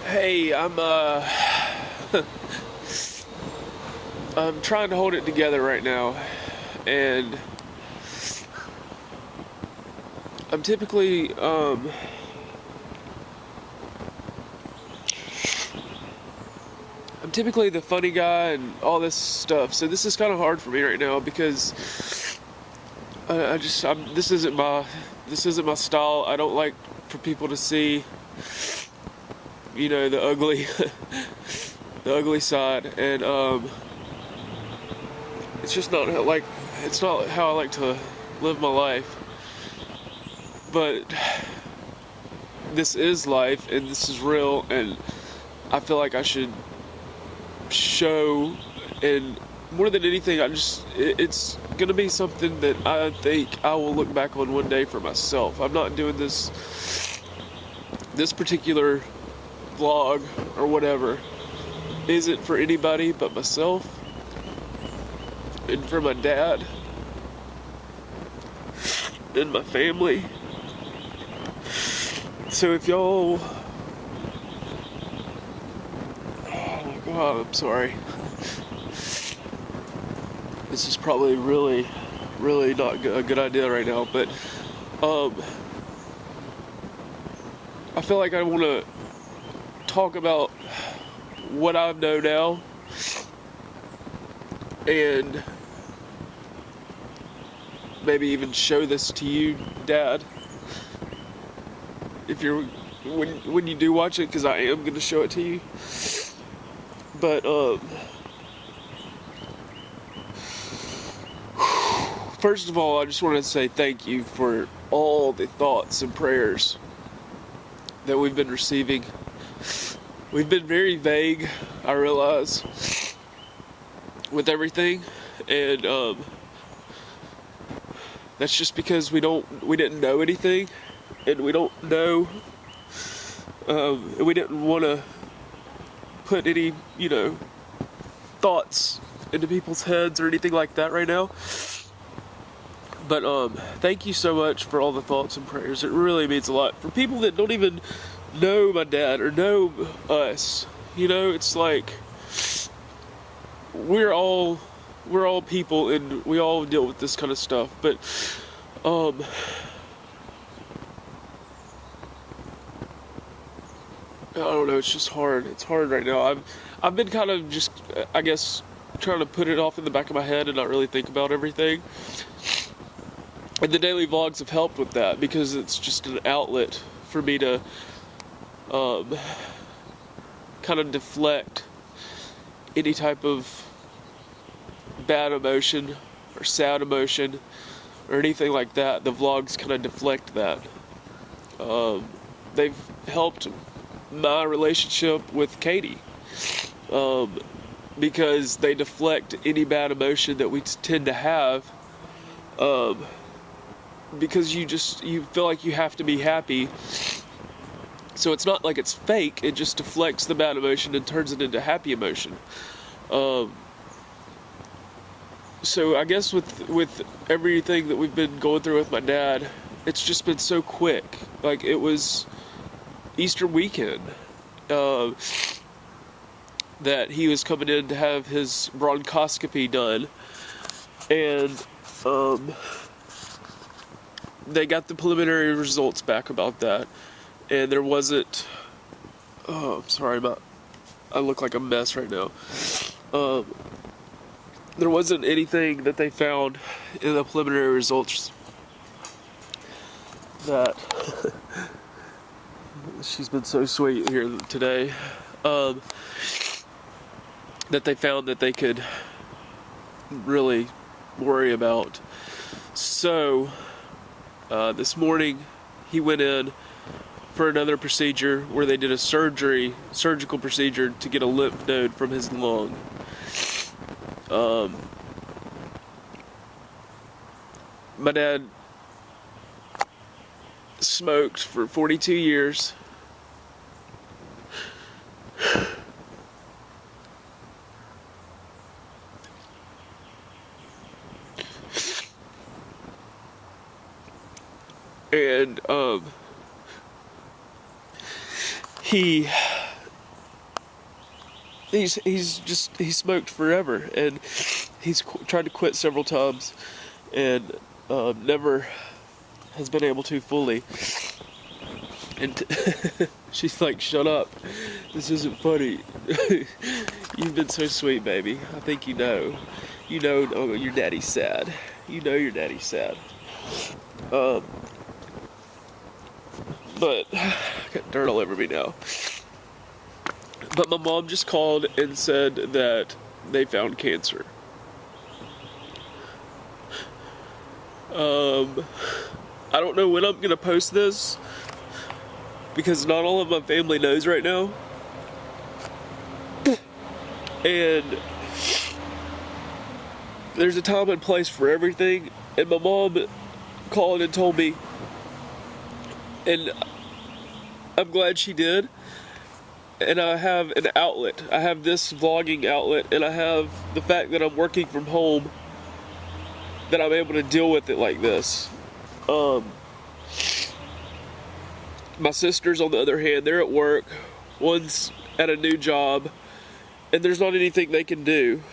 Hey, I'm trying to hold it together right now, and I'm typically the funny guy and all this stuff. So this is kind of hard for me right now because this isn't my style. I don't like for people to see, the ugly the ugly side, and it's just not it's not how I like to live my life. But this is life, and this is real, and I feel like I should show, and more than anything, it's gonna be something that I think I will look back on one day for myself. I'm not doing this particular vlog or whatever isn't for anybody but myself and for my dad and my family. So if y'all, oh my god, I'm sorry. This is probably really not a good idea right now, but I feel like I want to talk about what I know now, and maybe even show this to you, Dad, if you're when you do watch it, because I am going to show it to you. But first of all, I just want to say thank you for all the thoughts and prayers that we've been receiving. We've been very vague, I realize, with everything, and that's just because we didn't know anything, and we don't know, and we didn't want to put any, thoughts into people's heads or anything like that right now. But thank you so much for all the thoughts and prayers. It really means a lot. For people that don't even know my dad or know us, it's like we're all people, and we all deal with this kind of stuff. But I don't know, it's just hard. It's hard right now. I've been kind of just, I guess, trying to put it off in the back of my head and not really think about everything. And the daily vlogs have helped with that, because it's just an outlet for me to kind of deflect any type of bad emotion or sad emotion or anything like that. The vlogs kind of deflect that. They've helped my relationship with Katie, because they deflect any bad emotion that we tend to have, because you feel like you have to be happy. So it's not like it's fake, it just deflects the bad emotion and turns it into happy emotion. So I guess with everything that we've been going through with my dad, it's just been so quick. Like, it was Easter weekend that he was coming in to have his bronchoscopy done, and they got the preliminary results back about that, and there wasn't, I'm sorry, I look like a mess right now. There wasn't anything that they found in the preliminary results that she's been so sweet here today, that they found that they could really worry about. So this morning he went in for another procedure where they did a surgical procedure to get a lymph node from his lung. My dad smoked for 42 years. And he he smoked forever, and he's tried to quit several times, and never has been able to fully. And she's like, "Shut up, this isn't funny." You've been so sweet, baby. I think you know, oh, your daddy's sad. You know your daddy's sad. But I got dirt all over me now. But my mom just called and said that they found cancer. I don't know when I'm gonna post this, because not all of my family knows right now. And there's a time and place for everything. And my mom called and told me, and I'm glad she did. And I have an outlet. I have this vlogging outlet, and I have the fact that I'm working from home, that I'm able to deal with it like this. My sisters, on the other hand, they're at work. One's at a new job, and there's not anything they can do.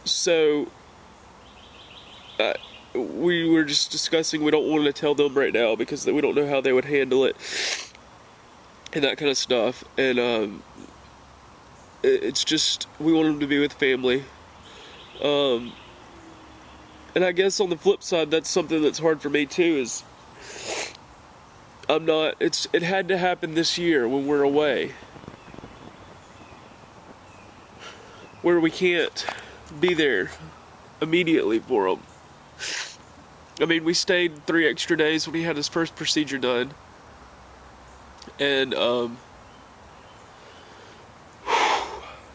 So we were just discussing, we don't want to tell them right now because we don't know how they would handle it and that kind of stuff. And it's just, we want them to be with family. And I guess on the flip side, that's something that's hard for me too, is it had to happen this year when we're away, where we can't be there immediately for him. I mean, we stayed 3 extra days when he had his first procedure done. And,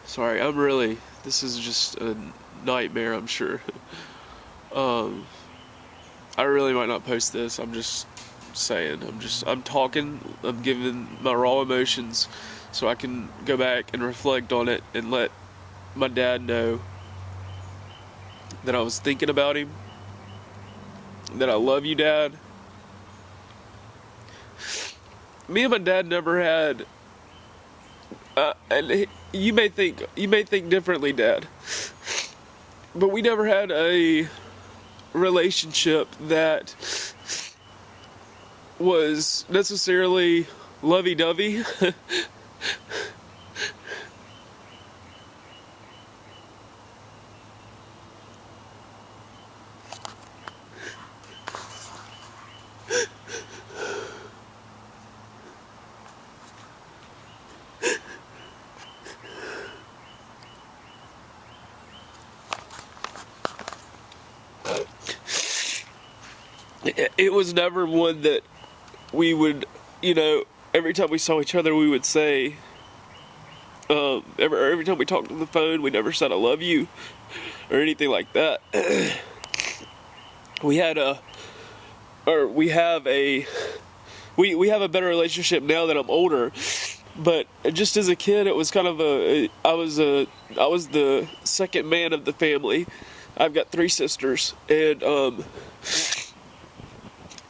sorry, this is just a nightmare, I'm sure. I really might not post this. I'm just saying. I'm talking. I'm giving my raw emotions so I can go back and reflect on it and let my dad know that I was thinking about him, that I love you, Dad. Me and my dad never had, and you may think differently, Dad, but we never had a relationship that was necessarily lovey-dovey. It was never one that we would, every time we saw each other, we would say, every time we talked on the phone, we never said I love you or anything like that. We have we have a better relationship now that I'm older, but just as a kid, it was kind of I was the second man of the family. I've got 3 sisters, and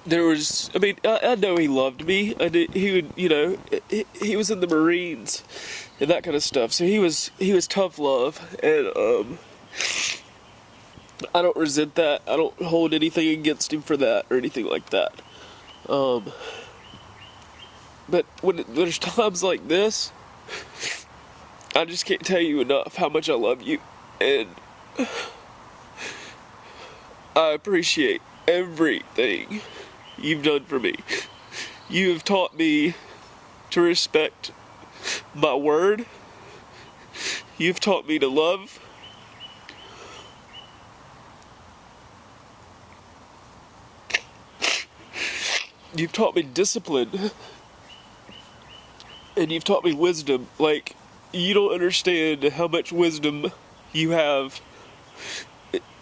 there was, I know he loved me. He would, he was in the Marines and that kind of stuff. So he was tough love, and I don't resent that. I don't hold anything against him for that or anything like that. But when there's times like this, I just can't tell you enough how much I love you, and I appreciate everything you've done for me. You have taught me to respect my word. You've taught me to love. You've taught me discipline. And you've taught me wisdom. Like, you don't understand how much wisdom you have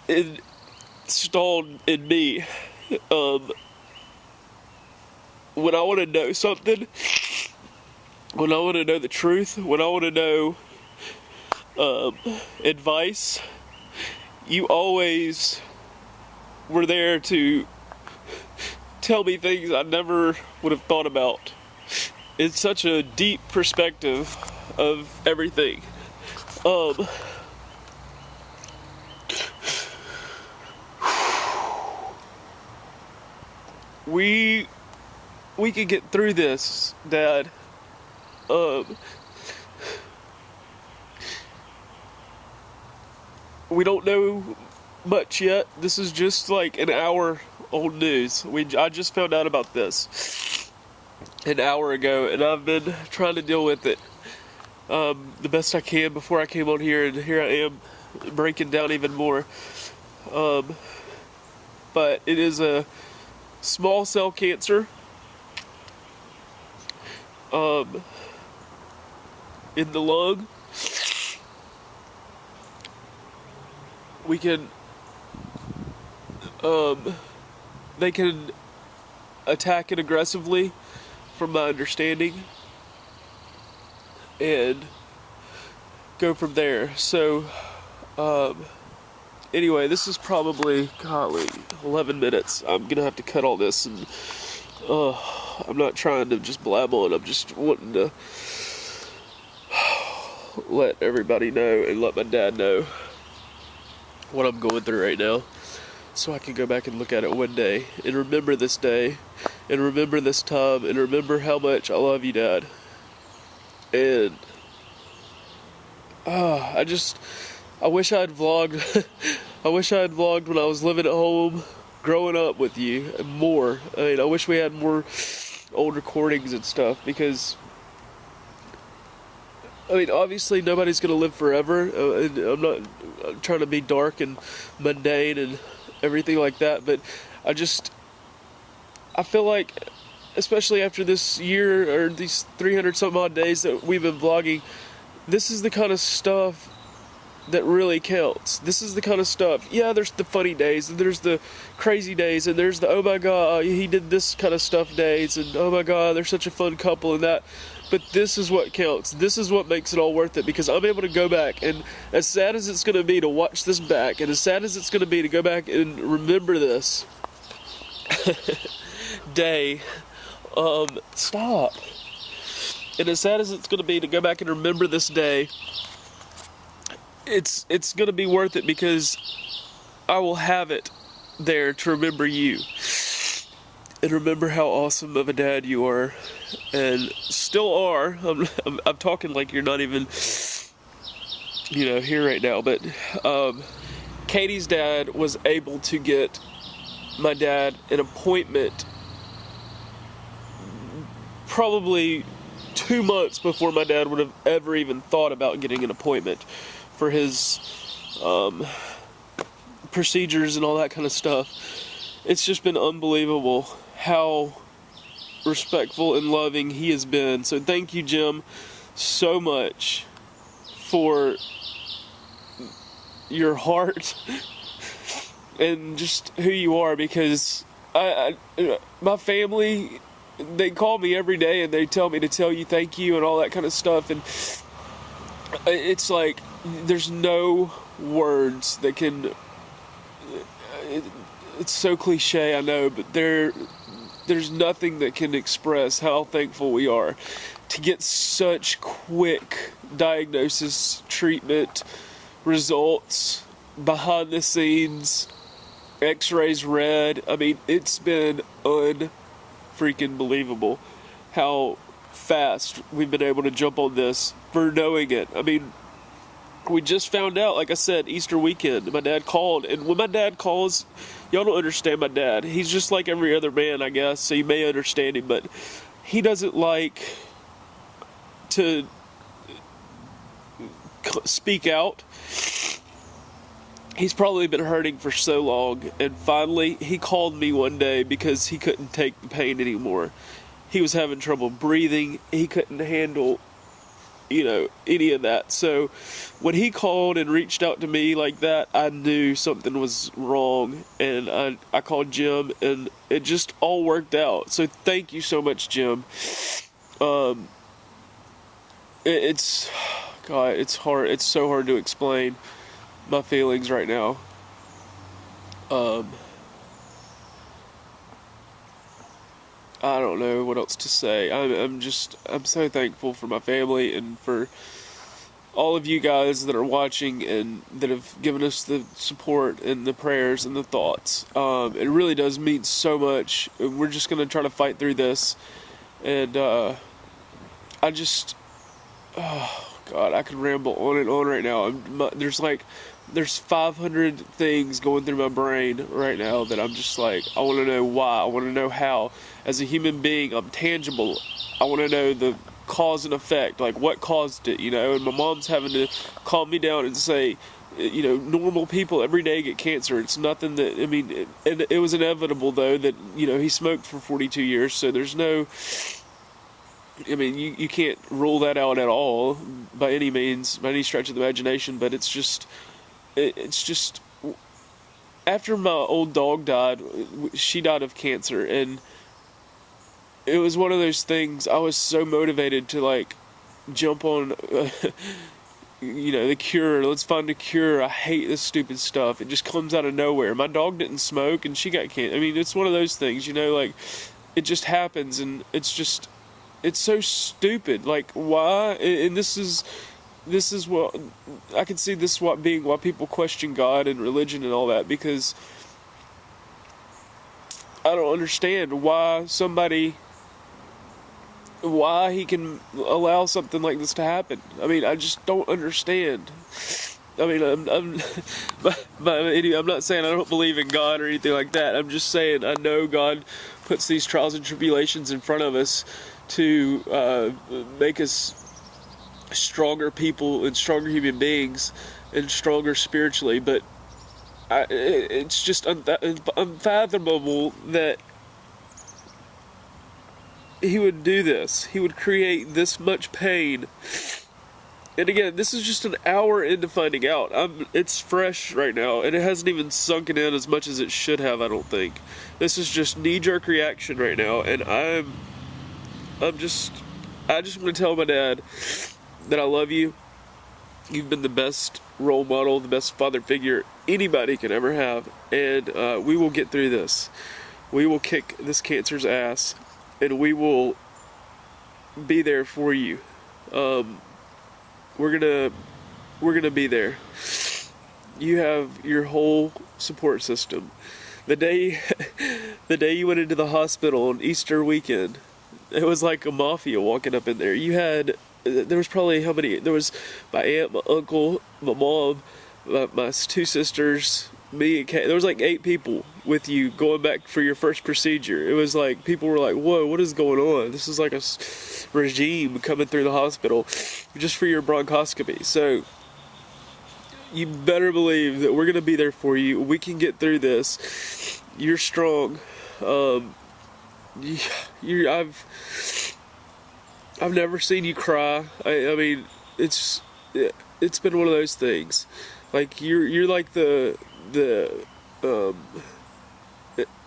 installed in me. When I want to know something, when I want to know the truth, when I want to know advice, you always were there to tell me things I never would have thought about. It's such a deep perspective of everything. Um, we can get through this, Dad. Um, we don't know much yet. This is just like an hour old news. I just found out about this an hour ago, and I've been trying to deal with it the best I can before I came on here, and here I am breaking down even more. But it is a small cell cancer in the lung. We can they can attack it aggressively, from my understanding, and go from there. So anyway, this is probably, golly, 11 minutes. I'm gonna have to cut all this, and I'm not trying to just blab on. I'm just wanting to let everybody know and let my dad know what I'm going through right now, so I can go back and look at it one day and remember this day and remember this time and remember how much I love you, Dad. And I wish I had vlogged. I wish I had vlogged when I was living at home, growing up with you, and more. I mean, I wish we had more old recordings and stuff, because I mean, obviously nobody's gonna live forever. And I'm not trying to be dark and mundane and everything like that, but I feel like, especially after this year or these 300 some odd days that we've been vlogging, this is the kind of stuff that really counts. This is the kind of stuff. Yeah, there's the funny days, and there's the crazy days, and there's the oh my god, he did this kind of stuff days, and oh my god, they're such a fun couple, and that. But this is what counts. This is what makes it all worth it, because I'm able to go back, and as sad as it's going to be to watch this back, and as sad as it's going to be to go back and remember this day, stop. And as sad as it's going to be to go back and remember this day, it's going to be worth it, because I will have it there to remember you and remember how awesome of a dad you are, and still are. I'm talking like you're not even, here right now, but Katie's dad was able to get my dad an appointment probably 2 months before my dad would have ever even thought about getting an appointment for his procedures and all that kind of stuff. It's just been unbelievable how respectful and loving he has been. So thank you, Jim, so much for your heart and just who you are, because my family, they call me every day and they tell me to tell you thank you and all that kind of stuff, and it's like there's no words that can, it's so cliche, I know, but there's nothing that can express how thankful we are to get such quick diagnosis, treatment, results, behind the scenes, x-rays read. I mean, it's been unfreaking believable how fast we've been able to jump on this for knowing it. I mean, we just found out, like I said, Easter weekend. My dad called, and when my dad calls, y'all don't understand my dad. He's just like every other man, I guess, so you may understand him, but he doesn't like to speak out. He's probably been hurting for so long, and finally he called me one day because he couldn't take the pain anymore. He was having trouble breathing. He couldn't handle any of that. So when he called and reached out to me like that, I knew something was wrong, and I called Jim, and it just all worked out. So thank you so much, Jim. It's hard. It's so hard to explain my feelings right now. I don't know what else to say. I'm so thankful for my family and for all of you guys that are watching and that have given us the support and the prayers and the thoughts. It really does mean so much. We're just going to try to fight through this. And I just, oh God, I could ramble on and on right now. There's 500 things going through my brain right now that I'm just like, I want to know why. I want to know how. As a human being, I'm tangible. I want to know the cause and effect, like what caused it, and my mom's having to calm me down and say, normal people every day get cancer. It's nothing that, it was inevitable though that, he smoked for 42 years, so there's no, you can't rule that out at all by any means, by any stretch of the imagination, but it's just, after my old dog died, she died of cancer, and it was one of those things. I was so motivated to like jump on, the cure. Let's find a cure. I hate this stupid stuff. It just comes out of nowhere. My dog didn't smoke and she got cancer. It's one of those things, like it just happens, and it's so stupid. Like why? And this is what I can see. This being why people question God and religion and all that, because I don't understand why he can allow something like this to happen. I just don't understand. I'm not saying I don't believe in God or anything like that. I'm just saying I know God puts these trials and tribulations in front of us to make us stronger people and stronger human beings and stronger spiritually. But it's just unfathomable that he would do this. He would create this much pain. And again, this is just an hour into finding out. It's fresh right now, and it hasn't even sunken in as much as it should have, I don't think. This is just knee-jerk reaction right now, and I just want to tell my dad that I love you. You've been the best role model, the best father figure anybody can ever have, and we will get through this. We will kick this cancer's ass, and we will be there for you. We're gonna be there. You have your whole support system. The day you went into the hospital on Easter weekend, it was like a mafia walking up in there. There was probably there was my aunt, my uncle, my mom, my two sisters, me and Kay. There was like 8 people with you going back for your first procedure. It was like people were like, "Whoa, what is going on? This is like a regime coming through the hospital just for your bronchoscopy." So you better believe that we're gonna be there for you. We can get through this. You're strong. I've never seen you cry. It's been one of those things. Like you're like the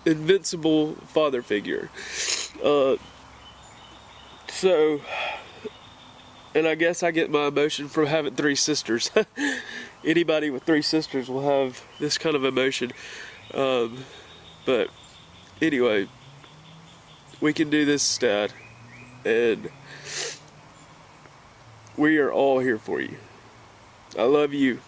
invincible father figure. So, and I guess I get my emotion from having 3 sisters. Anybody with 3 sisters will have this kind of emotion. But anyway, we can do this, Dad, and we are all here for you. I love you.